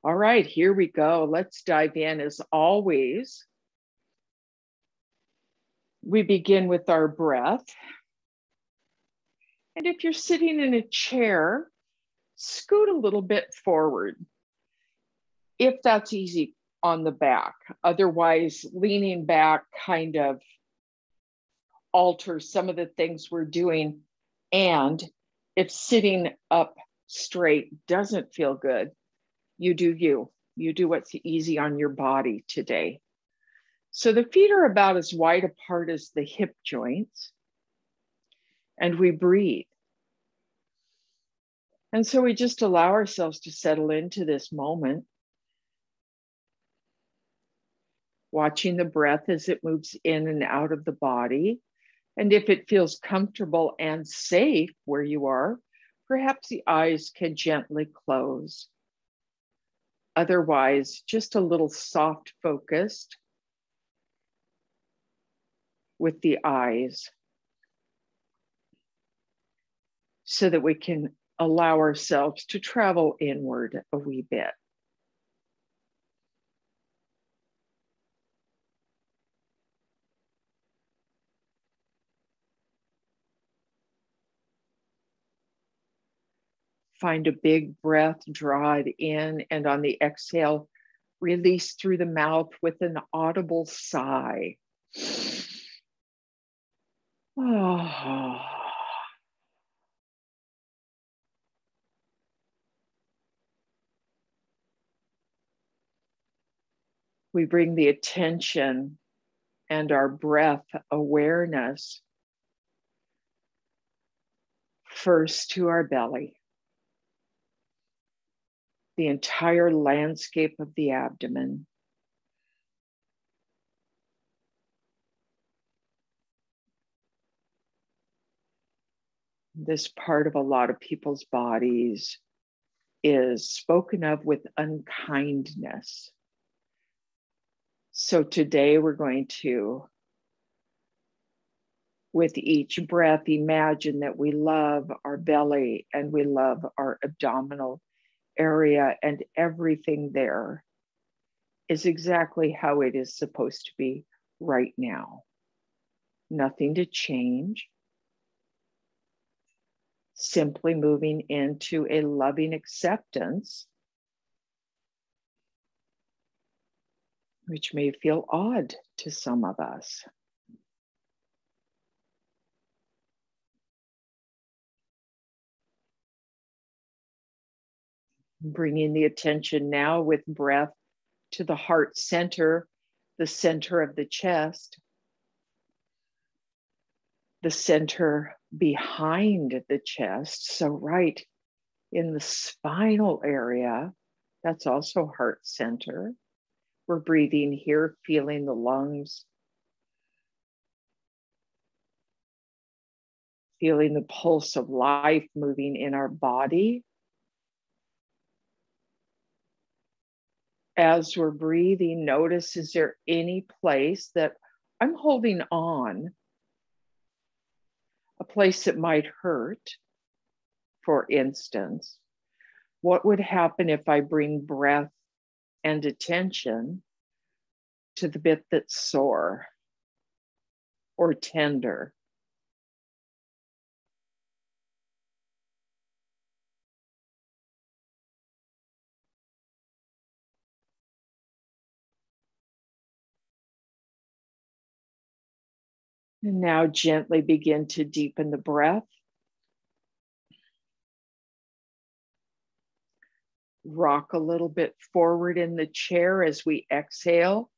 All right, here we go. Let's dive in. As always, we begin with our breath. And if you're sitting in a chair, scoot a little bit forward, if that's easy on the back. Otherwise, leaning back kind of alters some of the things we're doing. And if sitting up straight doesn't feel good, you do you. You do what's easy on your body today. So the feet are about as wide apart as the hip joints. And we breathe. And so we just allow ourselves to settle into this moment, watching the breath as it moves in and out of the body. And if it feels comfortable and safe where you are, perhaps the eyes can gently close. Otherwise, just a little soft focused with the eyes so that we can allow ourselves to travel inward a wee bit. Find a big breath, draw it in, and on the exhale, release through the mouth with an audible sigh. Oh. We bring the attention and our breath awareness first to our belly, the entire landscape of the abdomen. This part of a lot of people's bodies is spoken of with unkindness. So today we're going to, with each breath, imagine that we love our belly and we love our abdominal area, and everything there is exactly how it is supposed to be right now. Nothing to change. Simply moving into a loving acceptance, which may feel odd to some of us. Bringing the attention now with breath to the heart center, the center of the chest, the center behind the chest. So right in the spinal area, that's also heart center. We're breathing here, feeling the lungs, feeling the pulse of life moving in our body. As we're breathing, notice, is there any place that I'm holding on? A place that might hurt, for instance. What would happen if I bring breath and attention to the bit that's sore or tender? And now gently begin to deepen the breath. Rock a little bit forward in the chair as we exhale.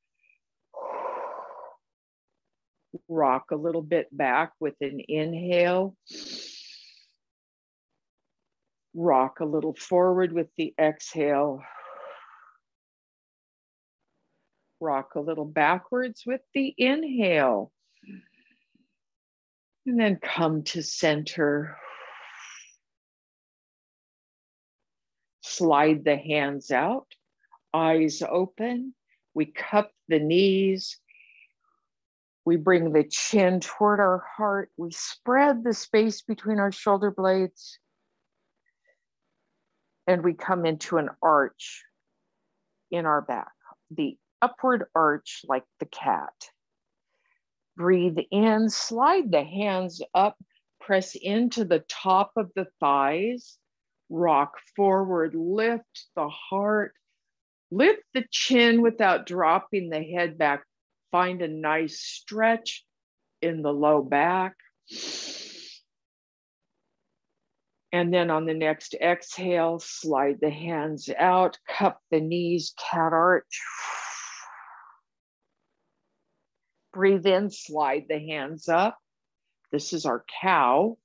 Rock a little bit back with an inhale. Rock a little forward with the exhale. Rock a little backwards with the inhale. And then come to center. Slide the hands out, eyes open. We cup the knees. We bring the chin toward our heart. We spread the space between our shoulder blades. And we come into an arch in our back, the upward arch like the cat. Breathe in, slide the hands up, press into the top of the thighs, rock forward, lift the heart, lift the chin without dropping the head back. Find a nice stretch in the low back. And then on the next exhale, slide the hands out, cup the knees, cat arch. Breathe in, slide the hands up. This is our cow.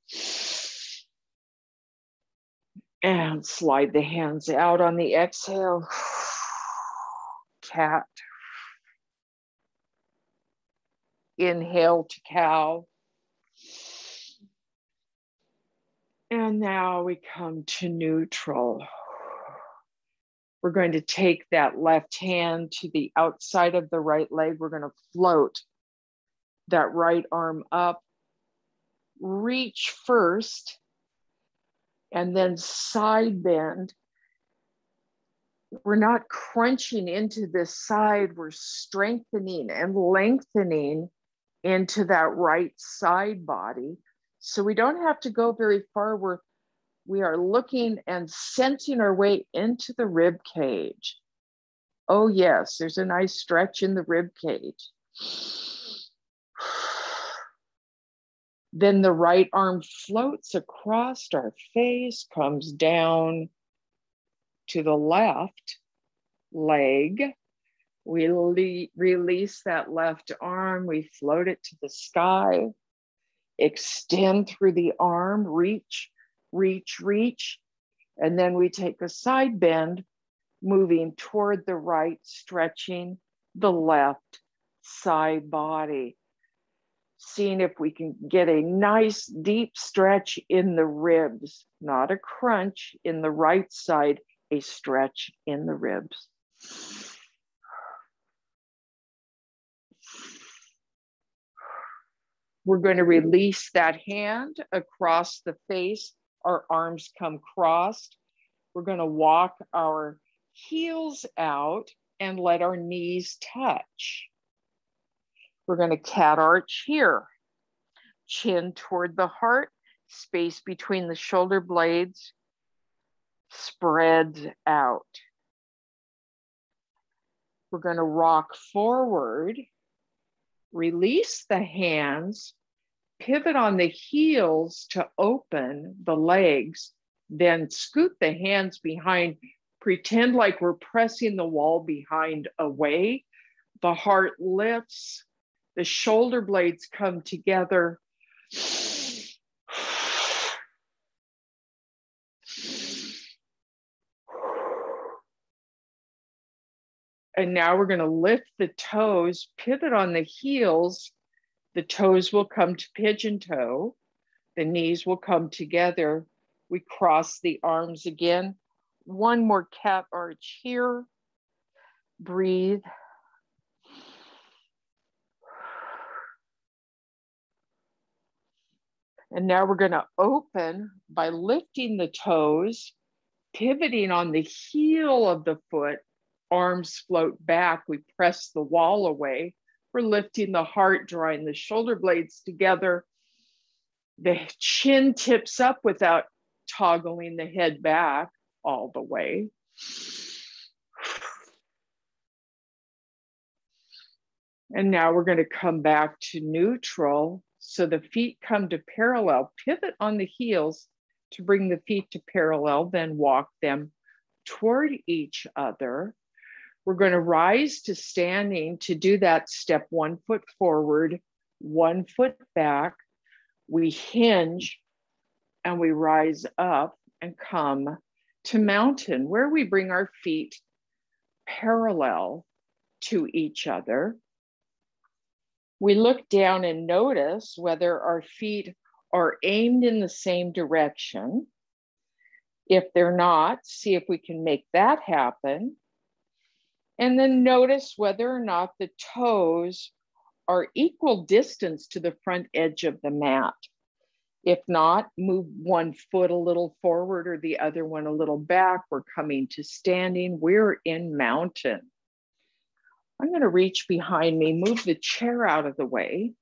And slide the hands out on the exhale. Cat. Inhale to cow. And now we come to neutral. We're going to take that left hand to the outside of the right leg. We're going to float that right arm up. Reach first and then side bend. We're not crunching into this side. We're strengthening and lengthening into that right side body. So we don't have to go very far. We are looking and sensing our way into the rib cage. Oh yes, there's a nice stretch in the rib cage. Then the right arm floats across our face, comes down to the left leg. We release that left arm. We float it to the sky. Extend through the arm, reach, reach, reach. And then we take a side bend, moving toward the right, stretching the left side body. Seeing if we can get a nice deep stretch in the ribs, not a crunch in the right side, a stretch in the ribs. We're going to release that hand across the face. Our arms come crossed. We're going to walk our heels out and let our knees touch. We're going to cat arch here. Chin toward the heart, space between the shoulder blades spreads out. We're going to rock forward, release the hands, pivot on the heels to open the legs, then scoot the hands behind, pretend like we're pressing the wall behind away. The heart lifts, the shoulder blades come together. And now we're going to lift the toes, pivot on the heels. The toes will come to pigeon toe. The knees will come together. We cross the arms again. One more cat arch here. Breathe. And now we're going to open by lifting the toes, pivoting on the heel of the foot. Arms float back. We press the wall away. We're lifting the heart, drawing the shoulder blades together. The chin tips up without toggling the head back all the way. And now we're going to come back to neutral. So the feet come to parallel. Pivot on the heels to bring the feet to parallel, then walk them toward each other. We're going to rise to standing. To do that, step 1 foot forward, 1 foot back. We hinge and we rise up and come to mountain, where we bring our feet parallel to each other. We look down and notice whether our feet are aimed in the same direction. If they're not, see if we can make that happen. And then notice whether or not the toes are equal distance to the front edge of the mat. If not, move one foot a little forward or the other one a little back. We're coming to standing. We're in mountain. I'm going to reach behind me, move the chair out of the way.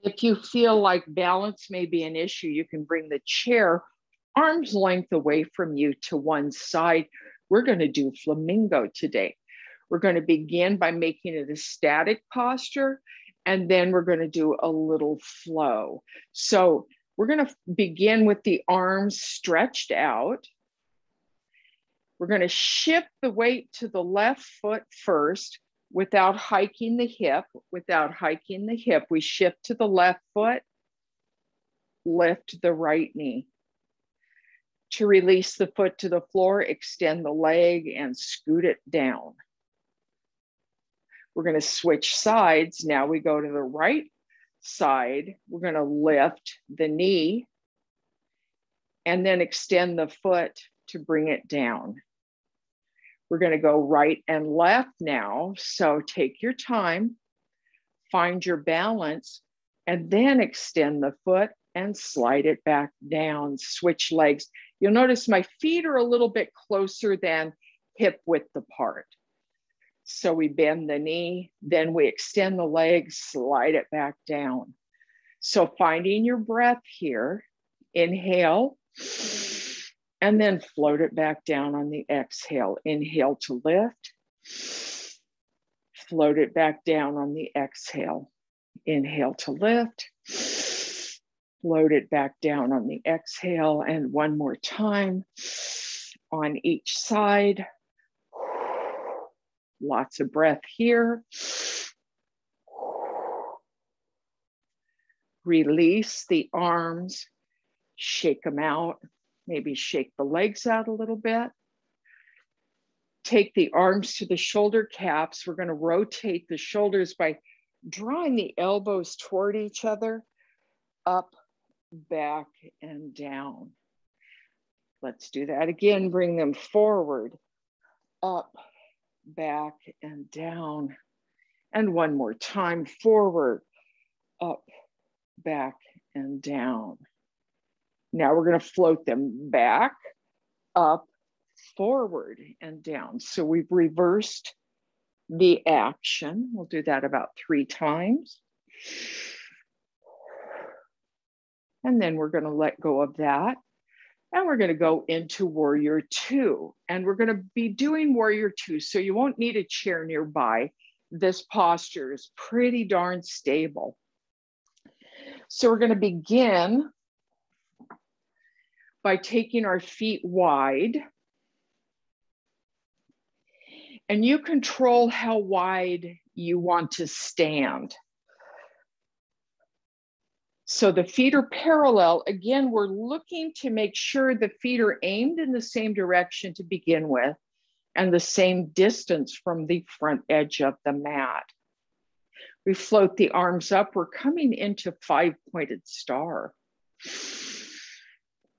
If you feel like balance may be an issue, you can bring the chair arm's length away from you to one side. We're going to do flamingo today. We're going to begin by making it a static posture, and then we're going to do a little flow. So we're going to begin with the arms stretched out. We're going to shift the weight to the left foot first without hiking the hip. Without hiking the hip, we shift to the left foot, lift the right knee. To release the foot to the floor, extend the leg and scoot it down. We're going to switch sides. Now we go to the right side. We're going to lift the knee and then extend the foot to bring it down. We're going to go right and left now. So take your time, find your balance, and then extend the foot and slide it back down. Switch legs. You'll notice my feet are a little bit closer than hip width apart. So we bend the knee, then we extend the leg, slide it back down. So finding your breath here, inhale, and then float it back down on the exhale. Inhale to lift, float it back down on the exhale. Inhale to lift, float it back down on the exhale. And one more time on each side. Lots of breath here. Release the arms, shake them out. Maybe shake the legs out a little bit. Take the arms to the shoulder caps. We're going to rotate the shoulders by drawing the elbows toward each other, up, back, and down. Let's do that again. Bring them forward, up, back, and down. And one more time, forward, up, back, and down. Now we're going to float them back, up, forward, and down. So we've reversed the action. We'll do that about 3 times. And then we're going to let go of that. And we're going to go into Warrior 2. And we're going to be doing Warrior 2. So you won't need a chair nearby. This posture is pretty darn stable. So we're going to begin by taking our feet wide. And you control how wide you want to stand. So the feet are parallel. Again, we're looking to make sure the feet are aimed in the same direction to begin with and the same distance from the front edge of the mat. We float the arms up. We're coming into 5-pointed star.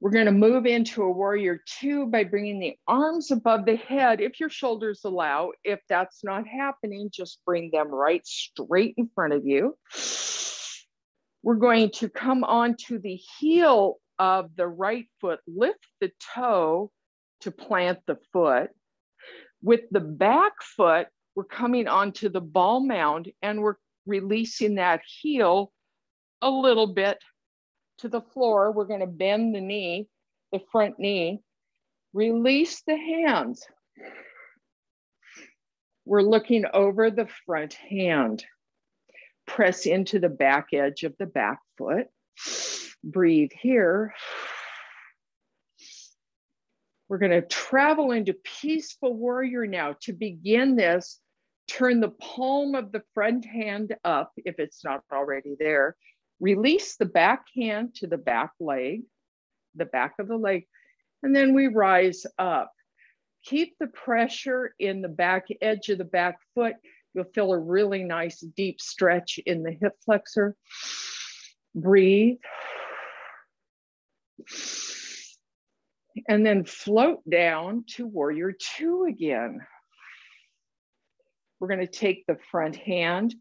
We're going to move into a Warrior 2 by bringing the arms above the head if your shoulders allow. If that's not happening, just bring them right straight in front of you. We're going to come onto the heel of the right foot, lift the toe to plant the foot. With the back foot, we're coming onto the ball mound and we're releasing that heel a little bit to the floor. We're going to bend the knee, the front knee, release the hands. We're looking over the front hand. Press into the back edge of the back foot. Breathe here. We're going to travel into Peaceful Warrior now. To begin this, turn the palm of the front hand up if it's not already there. Release the back hand to the back leg, the back of the leg, and then we rise up. Keep the pressure in the back edge of the back foot. You'll feel a really nice deep stretch in the hip flexor. Breathe. And then float down to Warrior 2 again. We're going to take the front hand,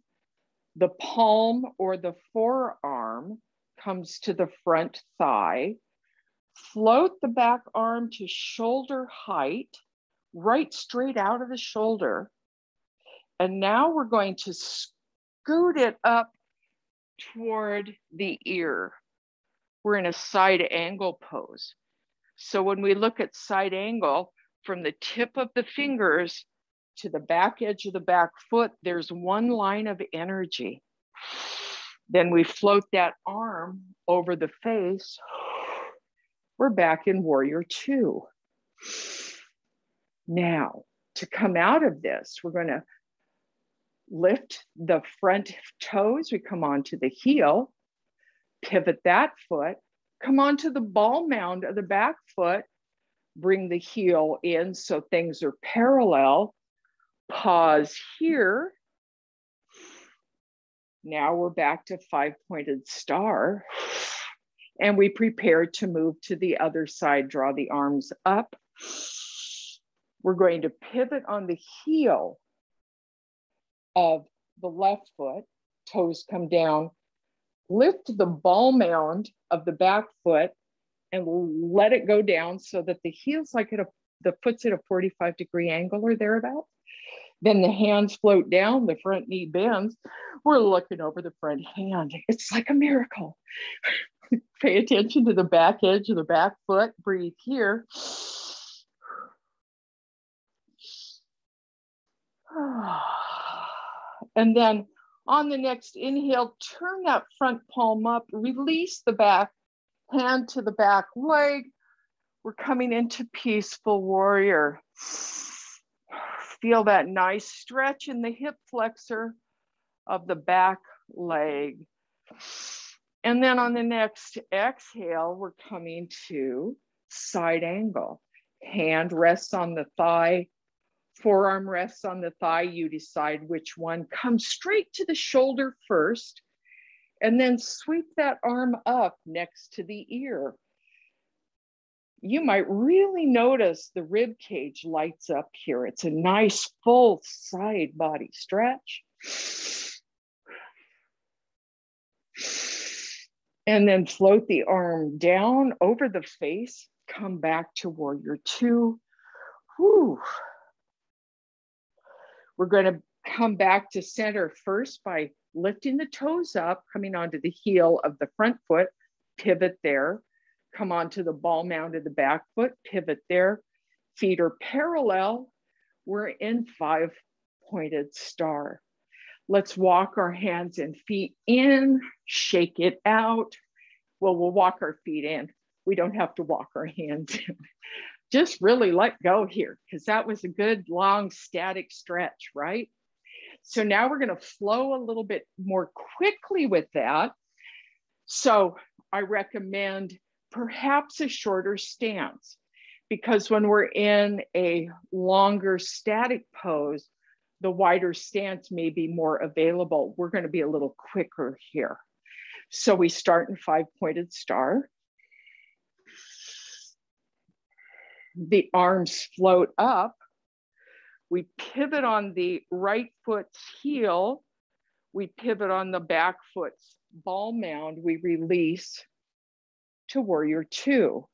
The palm or the forearm comes to the front thigh. Float the back arm to shoulder height, right straight out of the shoulder. And now we're going to scoot it up toward the ear. We're in a side angle pose. So when we look at side angle, from the tip of the fingers to the back edge of the back foot, there's one line of energy. Then we float that arm over the face. We're back in warrior two. Now, to come out of this, we're going to lift the front toes. We come onto the heel, pivot that foot, come onto the ball mound of the back foot, bring the heel in so things are parallel. Pause here. Now we're back to 5-pointed star. And we prepare to move to the other side. Draw the arms up. We're going to pivot on the heel of the left foot. Toes come down. Lift the ball mound of the back foot and let it go down so that the heel's like at the foot's at a 45-degree angle or thereabout. Then the hands float down, the front knee bends. We're looking over the front hand. It's like a miracle. Pay attention to the back edge of the back foot. Breathe here. And then on the next inhale, turn that front palm up, release the back hand to the back leg. We're coming into peaceful warrior. Feel that nice stretch in the hip flexor of the back leg. And then on the next exhale, we're coming to side angle. Hand rests on the thigh, forearm rests on the thigh. You decide which one. Come straight to the shoulder first, and then sweep that arm up next to the ear. You might really notice the rib cage lights up here. It's a nice full side body stretch. And then float the arm down over the face. Come back to warrior two. Whew. We're going to come back to center first by lifting the toes up, coming onto the heel of the front foot, pivot there. Come onto the ball mound of the back foot, pivot there. Feet are parallel. We're in 5-pointed star. Let's walk our hands and feet in, shake it out. Well, we'll walk our feet in. We don't have to walk our hands in. Just really let go here, because that was a good long static stretch, right? So now we're going to flow a little bit more quickly with that. So I recommend perhaps a shorter stance, because when we're in a longer static pose, the wider stance may be more available. We're going to be a little quicker here. So we start in 5-pointed star. The arms float up. We pivot on the right foot's heel. We pivot on the back foot's ball mound. We release to warrior two.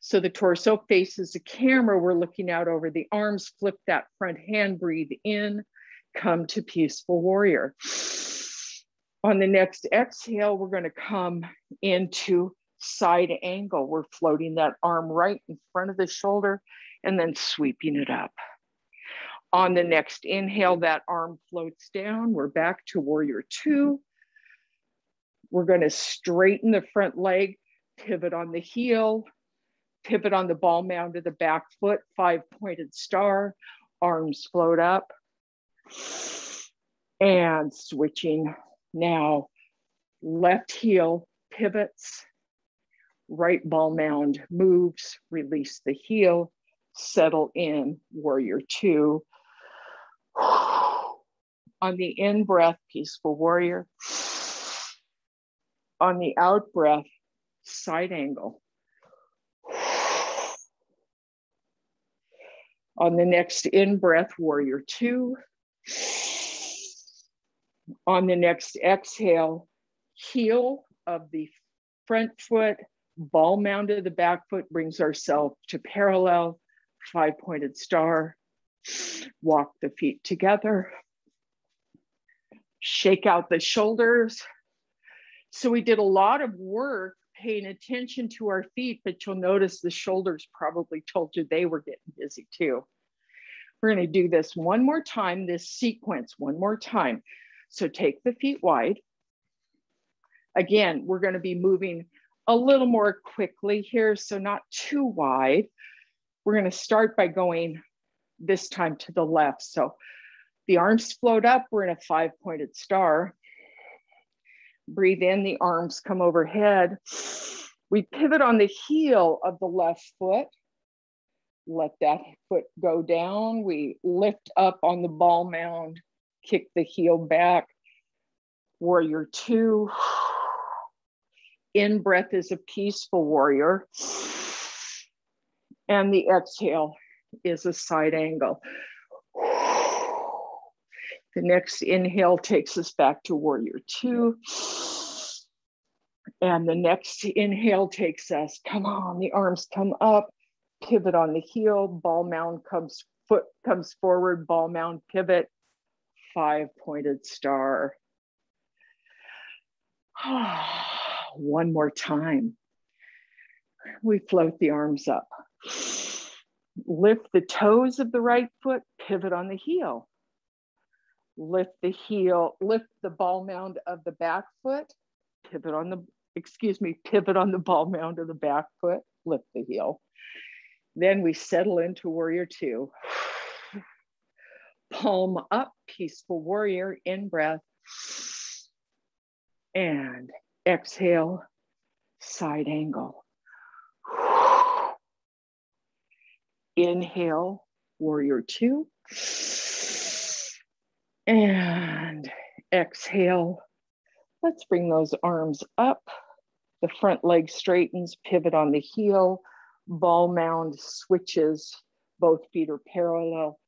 So the torso faces the camera. We're looking out over the arms. Flip that front hand, breathe in, come to peaceful warrior. On the next exhale, we're going to come into side angle. We're floating that arm right in front of the shoulder and then sweeping it up. On the next inhale, that arm floats down. We're back to warrior two. We're going to straighten the front leg, pivot on the heel, pivot on the ball mound of the back foot, 5-pointed star, arms float up. And switching now, left heel pivots, right ball mound moves, release the heel, settle in, warrior two. On the in breath, peaceful warrior. On the out breath, side angle. On the next in breath, warrior two. On the next exhale, heel of the front foot, ball mound of the back foot brings ourselves to parallel, 5-pointed star. Walk the feet together. Shake out the shoulders. So we did a lot of work paying attention to our feet, but you'll notice the shoulders probably told you they were getting busy too. We're going to do this one more time, this sequence one more time. So take the feet wide. Again, we're going to be moving a little more quickly here, so not too wide. We're going to start by going this time to the left. So the arms float up, we're in a 5-pointed star. Breathe in, the arms come overhead. We pivot on the heel of the left foot. Let that foot go down. We lift up on the ball mound, kick the heel back. Warrior 2. In breath is a peaceful warrior. And the exhale is a side angle. The next inhale takes us back to warrior 2. And the next inhale takes us, come on, the arms come up, pivot on the heel, ball mound comes, foot comes forward, ball mound pivot, 5-pointed star. One more time. We float the arms up. Lift the toes of the right foot, pivot on the heel. Lift the heel, lift the ball mound of the back foot, pivot on the ball mound of the back foot, lift the heel. Then we settle into warrior 2. Palm up, peaceful warrior, in breath. And exhale, side angle. Inhale, warrior 2. And exhale. Let's bring those arms up. The front leg straightens, pivot on the heel. Ball mound switches, both feet are parallel.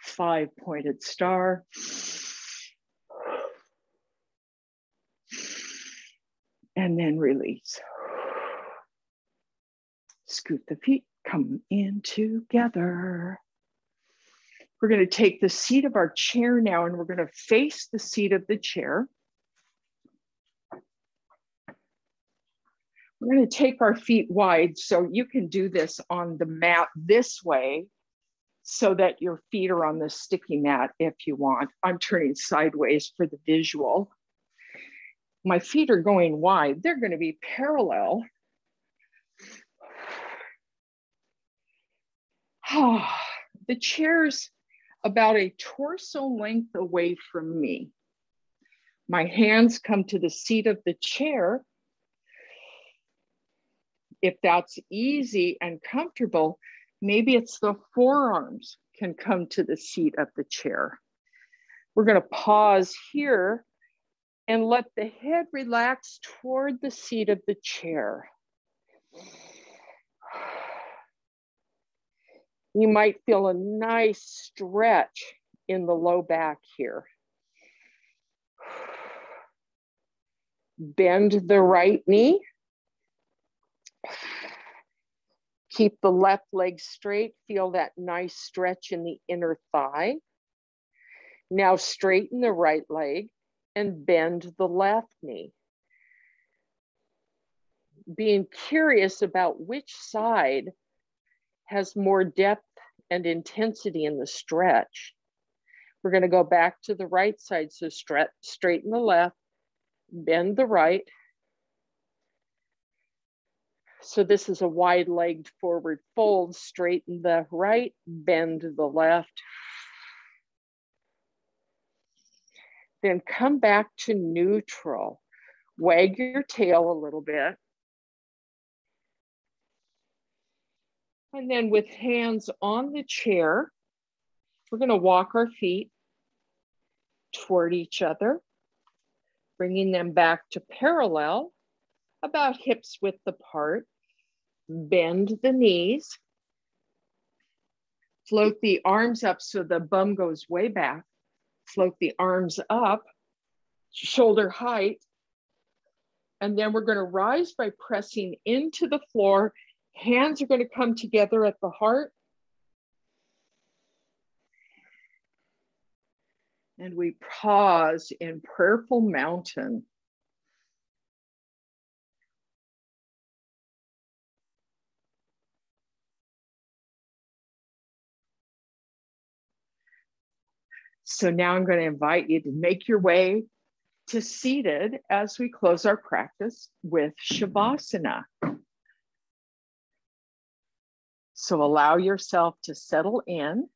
5-pointed star. And then release. Scoot the feet, come in together. We're going to take the seat of our chair now, and we're going to face the seat of the chair. We're going to take our feet wide, so you can do this on the mat this way so that your feet are on the sticky mat if you want. I'm turning sideways for the visual. My feet are going wide. They're going to be parallel. The chair's about a torso length away from me. My hands come to the seat of the chair. If that's easy and comfortable, maybe it's the forearms can come to the seat of the chair. We're going to pause here and let the head relax toward the seat of the chair. You might feel a nice stretch in the low back here. Bend the right knee. Keep the left leg straight. Feel that nice stretch in the inner thigh. Now straighten the right leg and bend the left knee. Being curious about which side has more depth and intensity in the stretch. We're going to go back to the right side. So straighten the left, bend the right. So this is a wide-legged forward fold. Straighten the right, bend the left. Then come back to neutral. Wag your tail a little bit. And then with hands on the chair, we're going to walk our feet toward each other, bringing them back to parallel, about hips width apart. Bend the knees. Float the arms up so the bum goes way back. Float the arms up. shoulder height. And then we're going to rise by pressing into the floor. Hands are going to come together at the heart. And we pause in prayerful mountain. So now I'm going to invite you to make your way to seated as we close our practice with Shavasana. So allow yourself to settle in.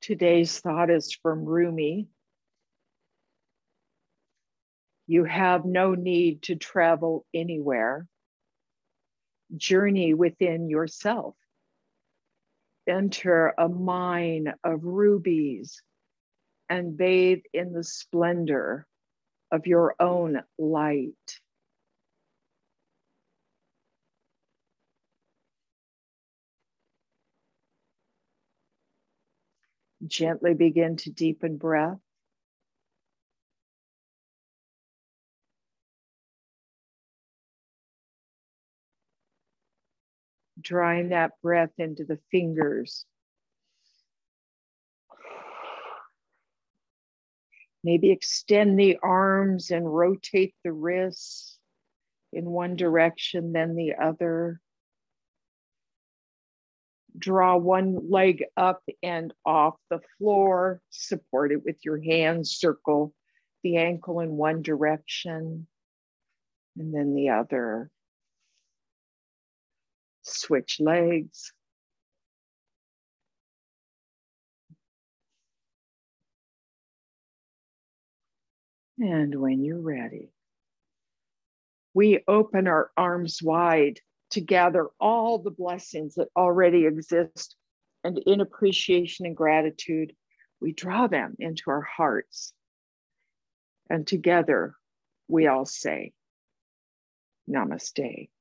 Today's thought is from Rumi. You have no need to travel anywhere. Journey within yourself. Enter a mine of rubies and bathe in the splendor of your own light. Gently begin to deepen breath. Drawing that breath into the fingers. Maybe extend the arms and rotate the wrists in one direction, then the other. Draw one leg up and off the floor. Support it with your hands. Circle the ankle in one direction and then the other. Switch legs. And when you're ready, we open our arms wide to gather all the blessings that already exist. And in appreciation and gratitude, we draw them into our hearts. And together, we all say, Namaste.